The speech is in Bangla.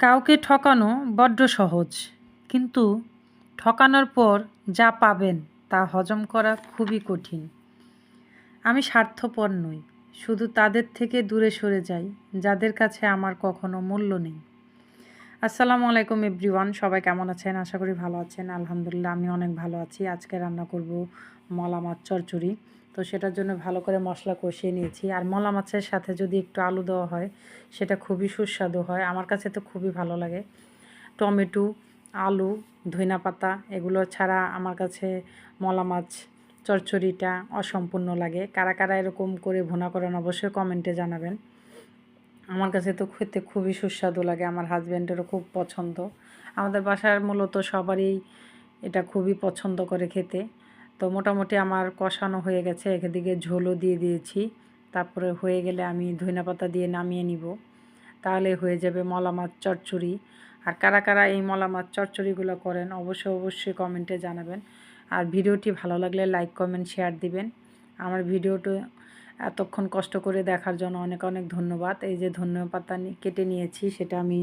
কাউকে ঠকানো বড্ড সহজ, কিন্তু ঠকানোর পর যা পাবেন তা হজম করা খুবই কঠিন। আমি স্বার্থপর নই, শুধু তাদের থেকে দূরে সরে যাই যাদের কাছে আমার কখনো মূল্য নেই। আসসালামু আলাইকুম এভরিওয়ান, সবাই কেমন আছেন? আশা করি ভালো আছেন। আলহামদুলিল্লাহ আমি অনেক ভালো আছি। আজকে রান্না করব মলা মাছ চচ্চড়ি। তো সেটার জন্য ভালো করে মশলা কষিয়ে নিয়েছি। আর মলা মাছের সাথে যদি একটু আলু দেওয়া হয় সেটা খুবই সুস্বাদু হয়, আমার কাছে তো খুবই ভালো লাগে। টমেটো, আলু, ধইনাপাতা এগুলো ছাড়া আমার কাছে মলা মাছ চচ্চড়িটা অসম্পূর্ণ লাগে। কারা কারা এরকম করে ভুনা করেন অবশ্যই কমেন্টে জানাবেন। আমার কাছে তো খেতে খুবই সুস্বাদু লাগে, আমার হাজব্যান্ডেরও খুব পছন্দ। আমাদের বাসার মূলত সবারই এটা খুবই পছন্দ করে খেতে। তো মোটামুটি আমার কষানো হয়ে গেছে, এদিকে ঝোলও দিয়ে দিয়েছি। তারপরে হয়ে গেলে আমি ধইনাপাতা দিয়ে নামিয়ে নিব, তাহলে হয়ে যাবে মলা মাছ চচ্চড়ি। আর কারা কারা এই মলা মাছ চচ্চড়িগুলো করেন অবশ্যই কমেন্টে জানাবেন। আর ভিডিওটি ভালো লাগলে লাইক কমেন্ট শেয়ার দিবেন। আমার ভিডিওটা এতক্ষণ কষ্ট করে দেখার জন্য অনেক অনেক ধন্যবাদ। এই যে ধনিয়া পাতা কেটে নিয়েছি, সেটা আমি